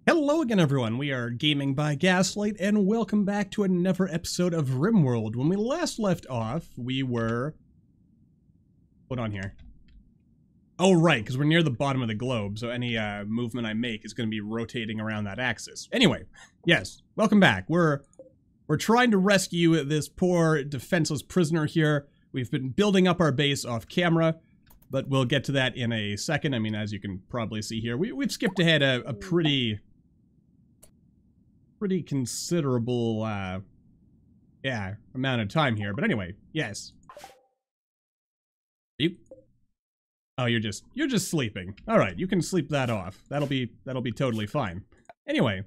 Hello again, everyone. We are Gaming by Gaslight, and welcome back to another episode of RimWorld. When we last left off, we were... Hold on here. Oh, right, because we're near the bottom of the globe, so any movement I make is going to be rotating around that axis. Anyway, yes, welcome back. We're trying to rescue this poor, defenseless prisoner here. We've been building up our base off camera, but we'll get to that in a second. I mean, as you can probably see here, we've skipped ahead a pretty considerable, amount of time here. But anyway, yes. Oh, you're just sleeping. All right, you can sleep that off. That'll be totally fine. Anyway,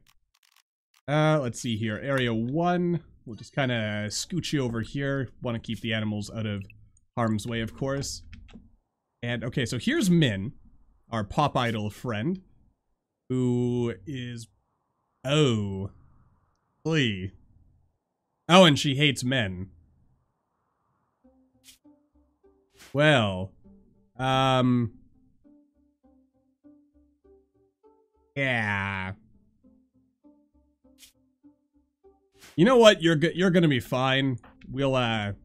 let's see here. Area 1. We'll just kind of scooch you over here. Want to keep the animals out of harm's way, of course. And okay, so here's Min, our pop idol friend, who is Lee. Oh, and she hates men. Well, yeah. You know what? You're gonna be fine. We'll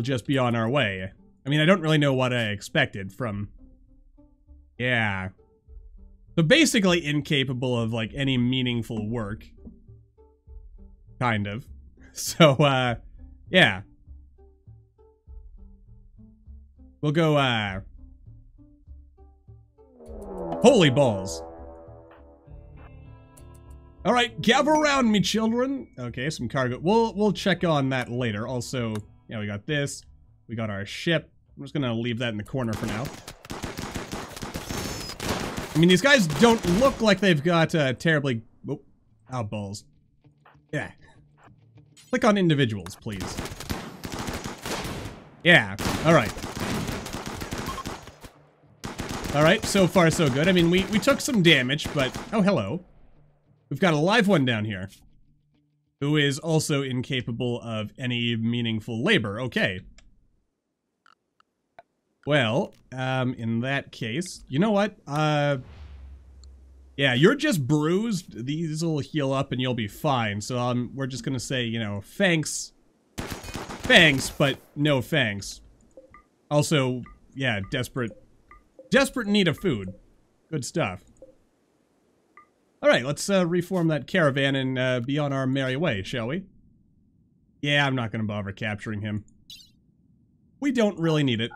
just be on our way. I mean, I don't really know what I expected from... Yeah. So basically incapable of, like, any meaningful work. Kind of. So, yeah. We'll go, Holy balls. Alright, gather around me, children. Okay, some cargo. We'll check on that later. Also, yeah, we got this. We got our ship. I'm just gonna leave that in the corner for now. I mean, these guys don't look like they've got, terribly... Oh, balls. Yeah. Click on individuals, please. Yeah, alright. Alright, so far so good. I mean, we took some damage, but... Oh, hello. We've got a live one down here. Who is also incapable of any meaningful labor. Okay. Well, in that case... You know what? Yeah, you're just bruised. These will heal up and you'll be fine. So, we're just gonna say, you know, thanks. Thanks, but no thanks. Also, yeah, desperate need of food. Good stuff. Alright, let's reform that caravan and be on our merry way, shall we? Yeah, I'm not gonna bother capturing him. We don't really need it.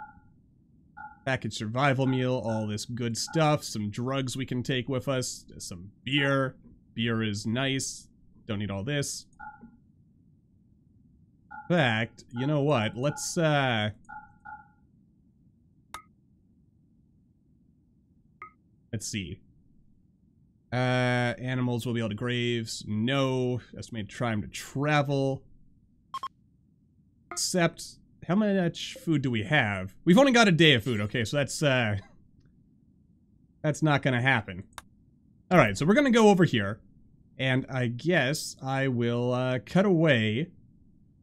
Package survival meal, all this good stuff, some drugs we can take with us, some beer. Beer is nice. Don't need all this. In fact, you know what? Let's see. Animals will be able to graves. No. Estimated time to travel. Except... How much food do we have? We've only got a day of food, okay, so that's not gonna happen. Alright, so we're gonna go over here, and I guess I will, cut away.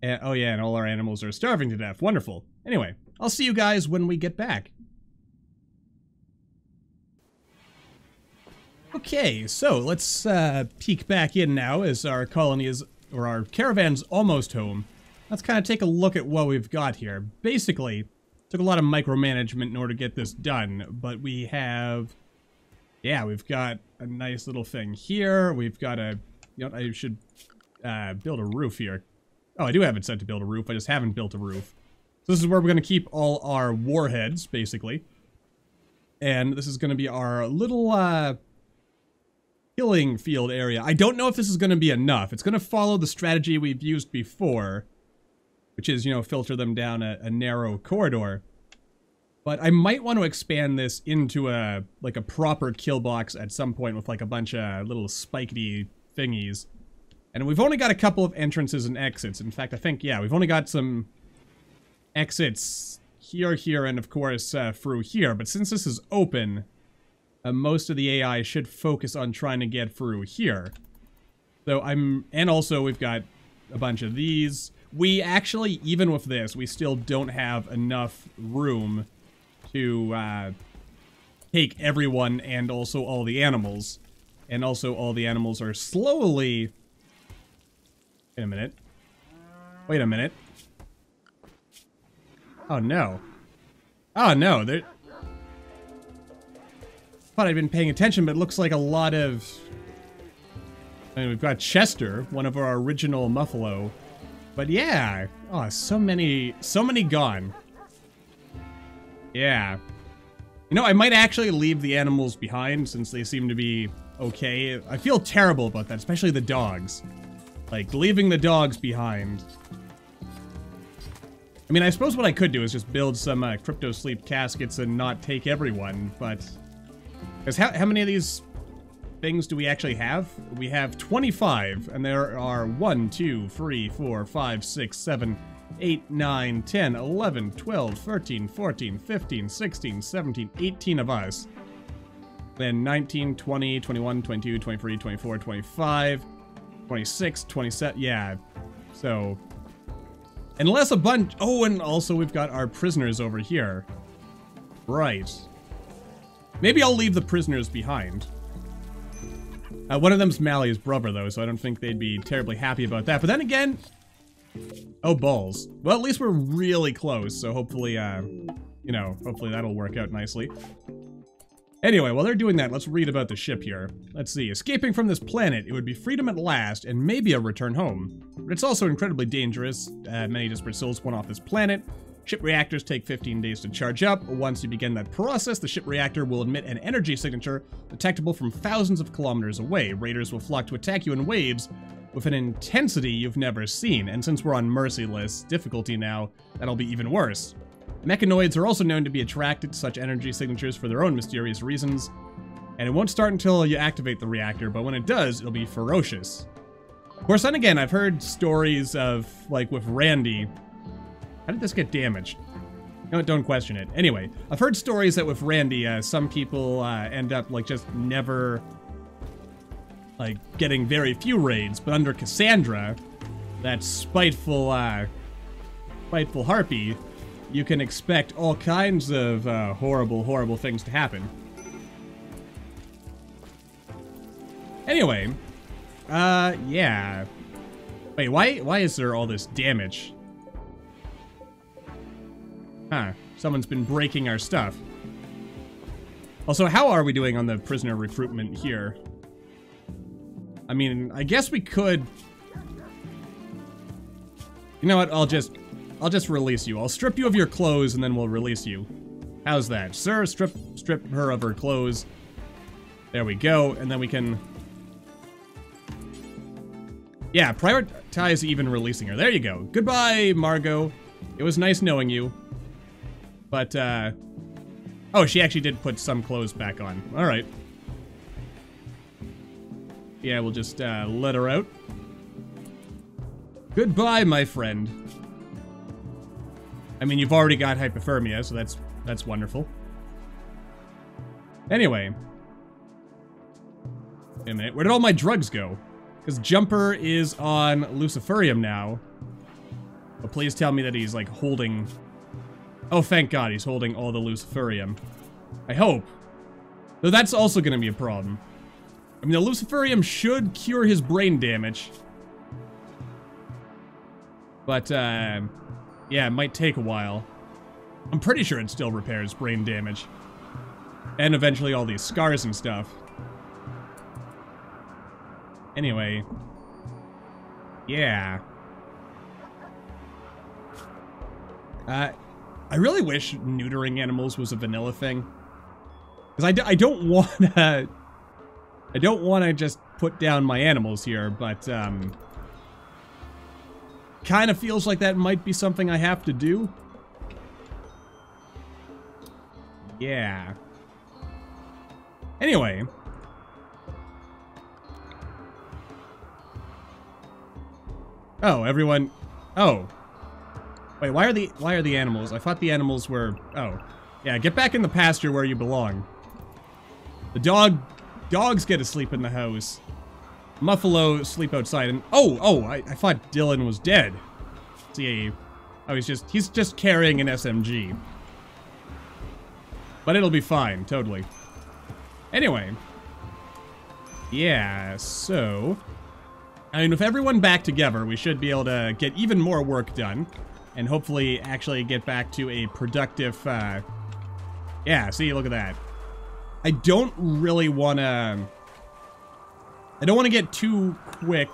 And, oh yeah, and all our animals are starving to death. Wonderful. Anyway, I'll see you guys when we get back. Okay, so let's, peek back in now as our colony is, or our caravan's almost home. Let's kind of take a look at what we've got here. Basically, took a lot of micromanagement in order to get this done, but we have... Yeah, we've got a nice little thing here. We've got a... You know, I should build a roof here. Oh, I do have it set to build a roof. I just haven't built a roof. So this is where we're going to keep all our warheads, basically. And this is going to be our little, killing field area. I don't know if this is going to be enough. It's going to follow the strategy we've used before, which is, you know, filter them down a narrow corridor. But I might want to expand this into a proper kill box at some point with like a bunch of little spikety thingies. And we've only got a couple of entrances and exits. In fact, I think, yeah, we've only got some exits here, and of course through here. But since this is open, most of the AI should focus on trying to get through here. So and also we've got a bunch of these. We actually, even with this, we still don't have enough room to take everyone and also all the animals. And also all the animals are slowly... Wait a minute. Wait a minute. Oh no. Oh no, they're... Thought I'd been paying attention, but it looks like a lot of... I mean, we've got Chester, one of our original Muffalo. But yeah. Oh, so many gone. Yeah. You know, I might actually leave the animals behind since they seem to be okay. I feel terrible about that, especially the dogs. Like, leaving the dogs behind. I mean, I suppose what I could do is just build some crypto sleep caskets and not take everyone, but... Because how many of these things do we actually have? We have 25, and there are 1, 2, 3, 4, 5, 6, 7, 8, 9, 10, 11, 12, 13, 14, 15, 16, 17, 18 of us. Then 19, 20, 21, 22, 23, 24, 25, 26, 27, yeah. So, unless a bunch, oh, and also we've got our prisoners over here. Right. Maybe I'll leave the prisoners behind. One of them's Mally's brother, though, so I don't think they'd be terribly happy about that. But then again... Oh, balls. Well, at least we're really close, so hopefully, you know, hopefully that'll work out nicely. Anyway, while they're doing that, let's read about the ship here. Let's see. Escaping from this planet, it would be freedom at last, and maybe a return home. But it's also incredibly dangerous. Many disparate souls spawn off this planet. Ship reactors take 15 days to charge up. Once you begin that process, the ship reactor will emit an energy signature detectable from thousands of kilometers away. Raiders will flock to attack you in waves with an intensity you've never seen. And since we're on merciless difficulty now, that'll be even worse. Mechanoids are also known to be attracted to such energy signatures for their own mysterious reasons. And it won't start until you activate the reactor, but when it does, it'll be ferocious. Of course, then again, I've heard stories of, like, with Randy... How did this get damaged? No, don't question it. Anyway, I've heard stories that with Randy, some people end up, like, just never, like, getting very few raids. But under Cassandra, that spiteful harpy, you can expect all kinds of horrible, horrible things to happen. Anyway, yeah. Wait, why is there all this damage? Huh, someone's been breaking our stuff. Also, how are we doing on the prisoner recruitment here? I mean, I guess we could... You know what, I'll just release you. I'll strip you of your clothes and then we'll release you. How's that? Sir, strip her of her clothes. There we go, and then we can... Yeah, prioritize even releasing her. There you go. Goodbye, Margot. It was nice knowing you. But, oh, she actually did put some clothes back on. Alright. Yeah, we'll just, let her out. Goodbye, my friend. I mean, you've already got hypothermia, so that's wonderful. Anyway. Wait a minute, where did all my drugs go? Because Jumper is on Luciferium now. But please tell me that he's, like, holding... Oh, thank God, he's holding all the Luciferium. I hope. Though that's also gonna be a problem. I mean, the Luciferium should cure his brain damage. But, yeah, it might take a while. I'm pretty sure it still repairs brain damage. And eventually all these scars and stuff. Anyway. Yeah. I really wish neutering animals was a vanilla thing. Because I don't wanna... I don't wanna just put down my animals here, but, kind of feels like that might be something I have to do. Yeah. Anyway. Oh, everyone... Oh. Wait, why are the animals? I thought the animals were... Oh. Yeah, get back in the pasture where you belong. The dogs get to sleep in the house. Muffalo sleep outside, and... I thought Dylan was dead. See, oh, he's just carrying an SMG. But it'll be fine, totally. Anyway. Yeah, so... I mean, with everyone back together, we should be able to get even more work done. And hopefully actually get back to a productive... Yeah, see, look at that. I don't really want to... I don't want to get too quick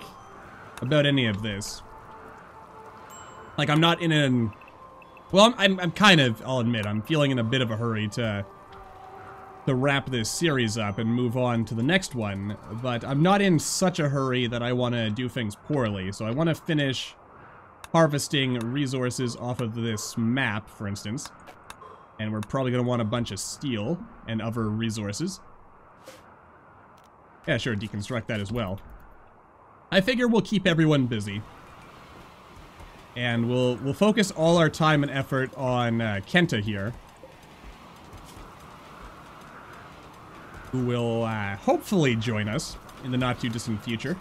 about any of this. Like, I'm not in an... Well, I'm kind of, I'll admit, I'm feeling in a bit of a hurry to wrap this series up and move on to the next one, but I'm not in such a hurry that I want to do things poorly, so I want to finish harvesting resources off of this map, for instance, and we're probably going to want a bunch of steel and other resources. Yeah, sure, deconstruct that as well. I figure we'll keep everyone busy. And we'll focus all our time and effort on Kenta here, who will hopefully join us in the not-too-distant future.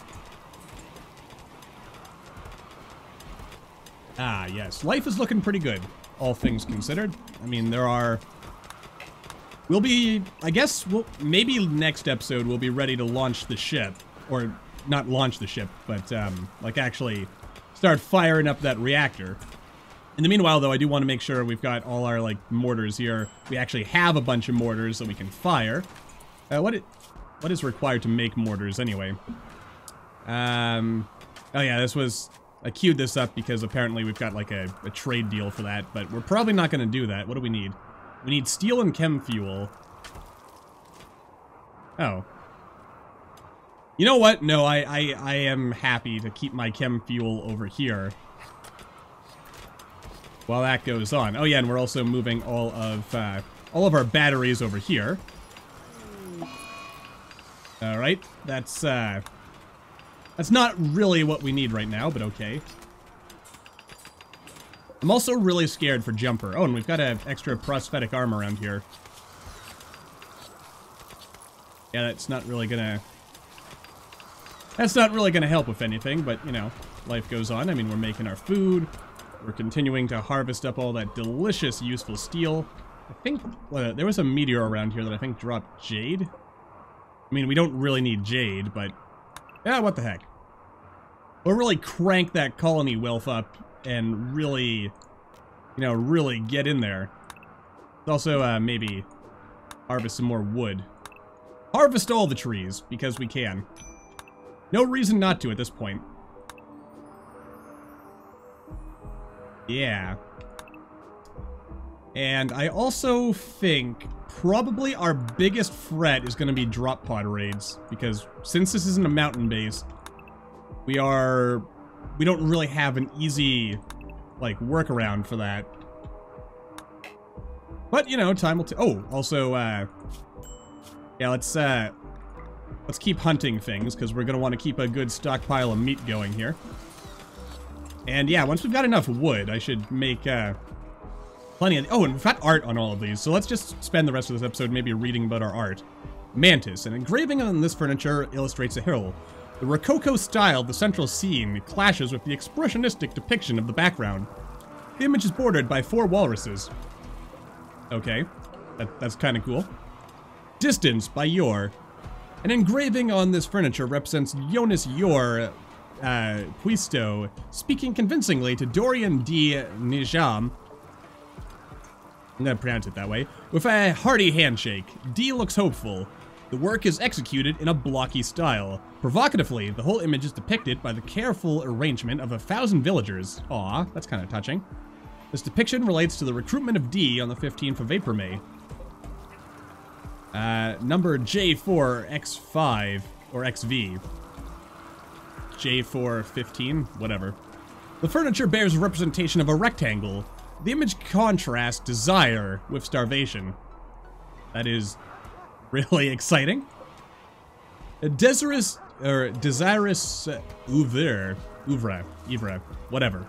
Ah, yes. Life is looking pretty good, all things considered. I mean, there are... We'll be... I guess, maybe next episode we'll be ready to launch the ship. Or, not launch the ship, but, like, actually start firing up that reactor. In the meanwhile, though, I do want to make sure we've got all our, like, mortars here. We actually have a bunch of mortars that we can fire. What is required to make mortars, anyway? Oh yeah, this was... I queued this up because apparently we've got, like, a trade deal for that, but we're probably not going to do that. What do we need? We need steel and chem fuel. Oh. You know what? No, I am happy to keep my chem fuel over here while that goes on. Oh yeah, and we're also moving all of our batteries over here. Alright, that's not really what we need right now, but okay. I'm also really scared for Jumper. Oh, and we've got an extra prosthetic arm around here. Yeah, that's not really gonna help with anything, but, you know, life goes on. I mean, we're making our food. We're continuing to harvest up all that delicious, useful steel. I think, there was a meteor around here that I think dropped jade. I mean, we don't really need jade, but... Yeah, what the heck. We'll really crank that colony wealth up and really, you know, really get in there. Also, maybe harvest some more wood. Harvest all the trees, because we can. No reason not to at this point. Yeah. And I also think probably our biggest threat is going to be drop pod raids, because since this isn't a mountain base, we don't really have an easy, like, workaround for that. But, you know, time will oh, also, yeah, let's keep hunting things, because we're going to want to keep a good stockpile of meat going here. And yeah, once we've got enough wood, I should make, plenty of... Oh, and we've got art on all of these, so let's just spend the rest of this episode maybe reading about our art. Mantis. An engraving on this furniture illustrates a hill. The Rococo style of the central scene clashes with the expressionistic depiction of the background. The image is bordered by 4 walruses. Okay, that's kind of cool. Distance by Yor. An engraving on this furniture represents Jonas Yor Puisto speaking convincingly to Dorian D. Nijam. I'm gonna pronounce it that way. With a hearty handshake, D looks hopeful. The work is executed in a blocky style. Provocatively, the whole image is depicted by the careful arrangement of 1,000 villagers. Aw, that's kind of touching. This depiction relates to the recruitment of D on the 15th of April, May. Number J4X5, or XV. J415, whatever. The furniture bears a representation of a rectangle. The image contrasts desire with starvation. That is really exciting. Desirous ouvre, whatever.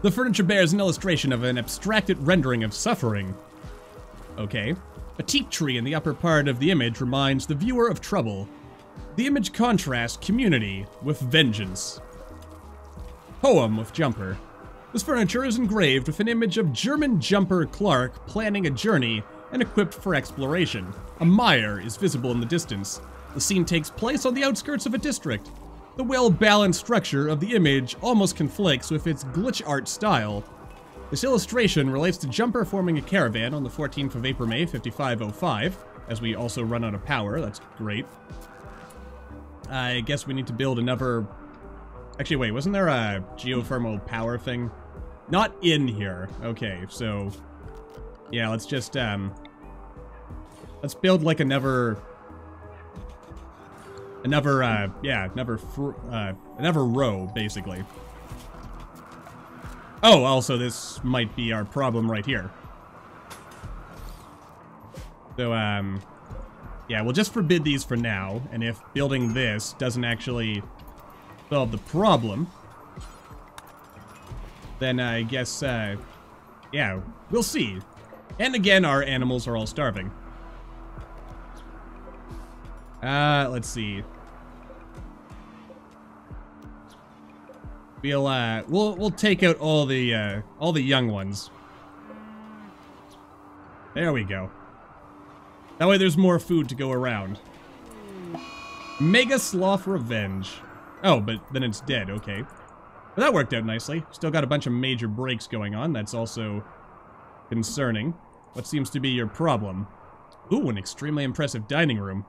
The furniture bears an illustration of an abstracted rendering of suffering. Okay. A teak tree in the upper part of the image reminds the viewer of trouble. The image contrasts community with vengeance. Poem with Jumper. This furniture is engraved with an image of German jumper Clark planning a journey and equipped for exploration. A mire is visible in the distance. The scene takes place on the outskirts of a district. The well-balanced structure of the image almost conflicts with its glitch art style. This illustration relates to Jumper forming a caravan on the 14th of April, May, 5505, as we also run out of power. That's great. I guess we need to build another... Actually, wait, wasn't there a geothermal power thing? Not in here. Okay, so... Yeah, let's just, let's build, like, another row, basically. Oh, also, this might be our problem right here. So, yeah, we'll just forbid these for now, and if building this doesn't actually solve the problem, then I guess, yeah, we'll see. And again, our animals are all starving. Let's see. We'll take out all the young ones. There we go. That way there's more food to go around. Mega Sloth Revenge. Oh, but then it's dead, okay. But that worked out nicely. Still got a bunch of major breaks going on. That's also concerning. What seems to be your problem? Ooh, an extremely impressive dining room.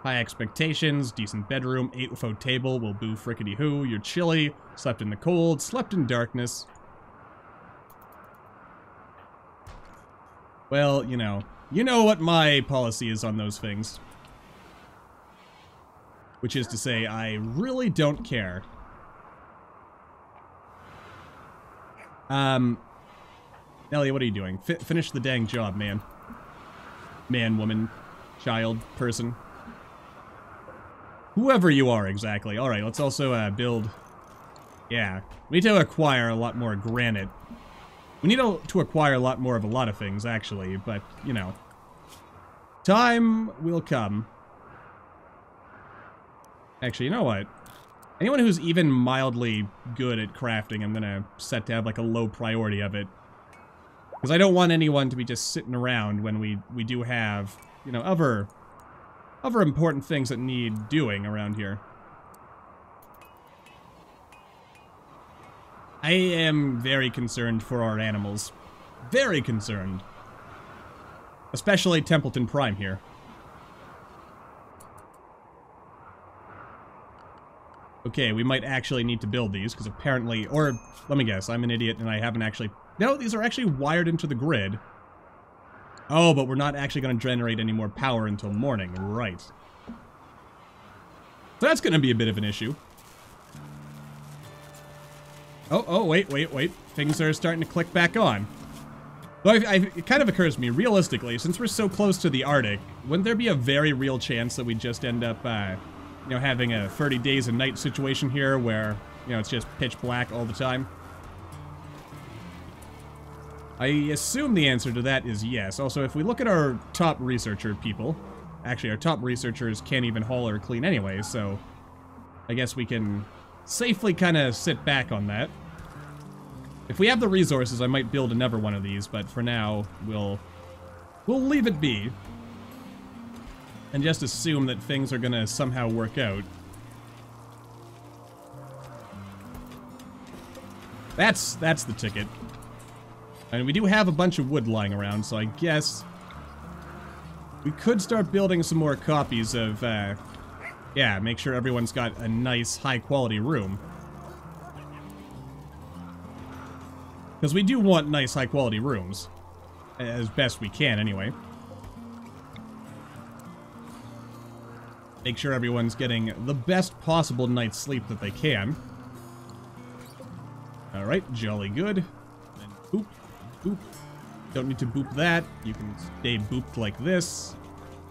High expectations, decent bedroom, 8 without table, will boo frickety hoo, you're chilly, slept in the cold, slept in darkness. Well, you know what my policy is on those things. Which is to say, I really don't care. Ellie, what are you doing? Finish the dang job, man. Man, woman, child, person. Whoever you are, exactly. Alright, let's also, build... Yeah. We need to acquire a lot more granite. We need to acquire a lot more of a lot of things, actually, but, you know. Time will come. Actually, you know what? Anyone who's even mildly good at crafting, I'm gonna set to have, like, a low priority of it. Because I don't want anyone to be just sitting around when we do have, you know, other important things that need doing around here. I am very concerned for our animals. Very concerned. Especially Templeton Prime here. Okay, we might actually need to build these, because apparently... Or, let me guess, I'm an idiot and I haven't actually... No, these are actually wired into the grid. Oh, but we're not actually going to generate any more power until morning. Right. So that's going to be a bit of an issue. Oh, wait. Things are starting to click back on. Though it kind of occurs to me, realistically, since we're so close to the Arctic, wouldn't there be a very real chance that we just end up, you know, having a 30 days a night situation here where, you know, it's just pitch black all the time? I assume the answer to that is yes. Also, if we look at our top researcher people, actually our top researchers can't even haul or clean anyway, so I guess we can safely kind of sit back on that. If we have the resources, I might build another one of these, but for now, we'll leave it be. And just assume that things are gonna somehow work out. That's the ticket. And we do have a bunch of wood lying around, so I guess we could start building some more copies of, yeah, make sure everyone's got a nice, high-quality room. Because we do want nice, high-quality rooms. As best we can, anyway. Make sure everyone's getting the best possible night's sleep that they can. Alright, jolly good. And boop. Boop. Don't need to boop that. You can stay booped like this.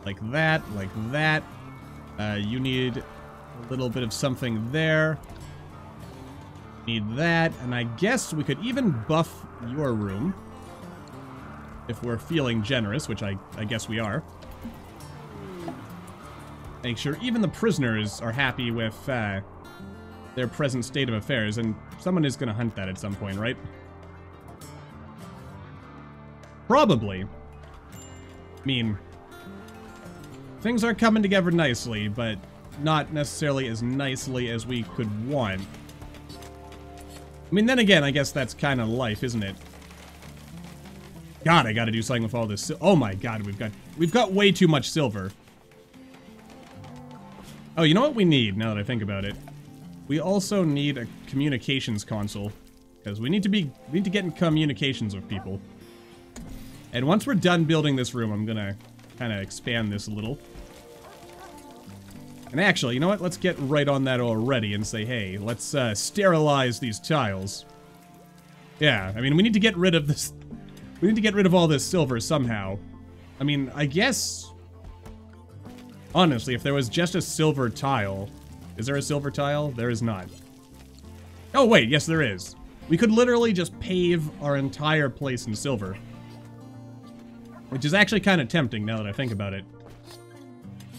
Like that. Like that. You need a little bit of something there. Need that. And I guess we could even buff your room. If we're feeling generous, which I guess we are. Make sure even the prisoners are happy with their present state of affairs. And someone is going to hunt that at some point, right? Probably. mean, things are coming together nicely, but not necessarily as nicely as we could want. I mean, then again, I guess that's kind of life, isn't it? God, I gotta do something with all this. Oh my God, we've got way too much silver. Oh, you know what we need, now that I think about it? We also need a communications console. Because we need to get in communications with people. And once we're done building this room, I'm gonna kind of expand this a little. And actually, you know what? Let's get right on that already and say, hey, let's sterilize these tiles. Yeah, I mean, we need to get rid of this. We need to get rid of all this silver somehow. I mean, I guess... Honestly, if there was just a silver tile... Is there a silver tile? There is not. Oh, wait, yes, there is. We could literally just pave our entire place in silver. Which is actually kind of tempting now that I think about it.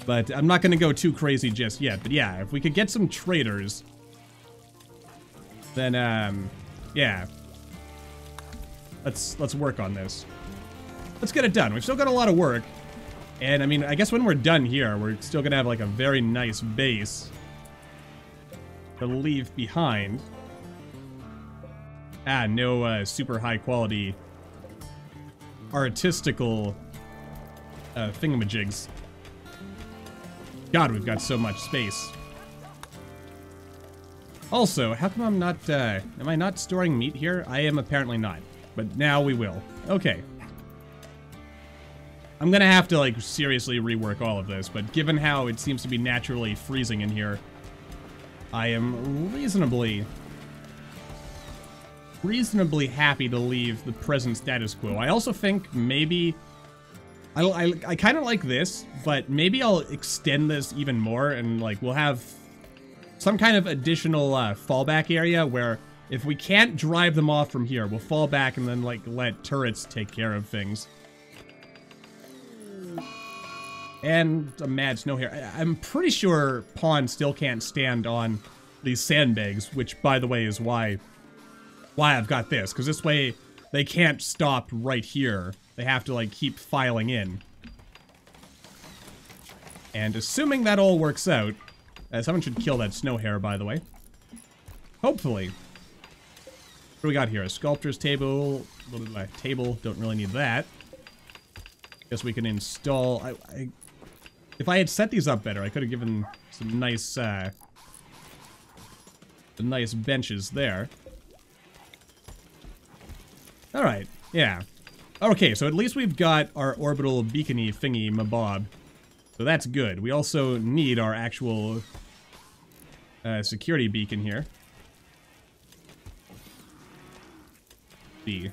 But I'm not going to go too crazy just yet. But yeah, if we could get some traders... Then, yeah. Let's work on this. Let's get it done. We've still got a lot of work. And, I mean, I guess when we're done here, we're still going to have, like, a very nice base to leave behind. Ah, no super high quality artistical thingamajigs. God, we've got so much space. Also, how come I'm not, am I not storing meat here? I am apparently not. But now we will. Okay. I'm gonna have to, like, seriously rework all of this, but given how it seems to be naturally freezing in here, I am reasonably happy to leave the present status quo. I also think maybe... I kind of like this, but maybe I'll extend this even more, and, like, we'll have some kind of additional fallback area where if we can't drive them off from here, we'll fall back and then, like, let turrets take care of things. And a mad snow here. I'm pretty sure pawns still can't stand on these sandbags, which, by the way, is why I've got this. Because this way, they can't stop right here. They have to, like, keep filing in. And assuming that all works out, someone should kill that snow hare, by the way. Hopefully. What do we got here? A sculptor's table. Table. Don't really need that. Guess we can install... if I had set these up better, I could have given some nice benches there. Alright, yeah. Okay, so at least we've got our orbital beacony thingy mabob. So that's good. We also need our actual security beacon here. Let's see.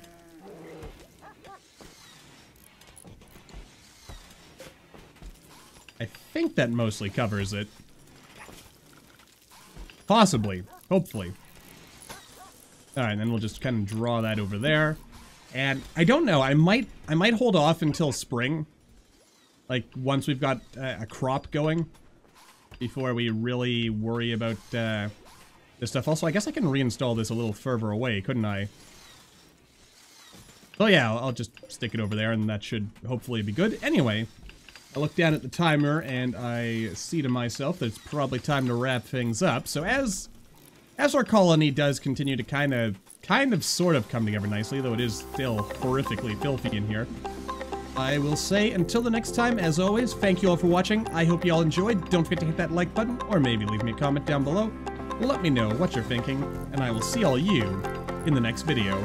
I think that mostly covers it. Possibly. Hopefully. Alright, and then we'll just kind of draw that over there. And I don't know, I might hold off until spring. Like, once we've got a crop going. Before we really worry about this stuff. Also, I guess I can reinstall this a little further away, couldn't I? So yeah, I'll just stick it over there and that should hopefully be good. Anyway, I look down at the timer and I see to myself that it's probably time to wrap things up. So as our colony does continue to kind of sort of come together nicely, though it is still horrifically filthy in here, I will say until the next time, as always, thank you all for watching. I hope you all enjoyed. Don't forget to hit that like button, or maybe leave me a comment down below. Let me know what you're thinking, and I will see all you in the next video.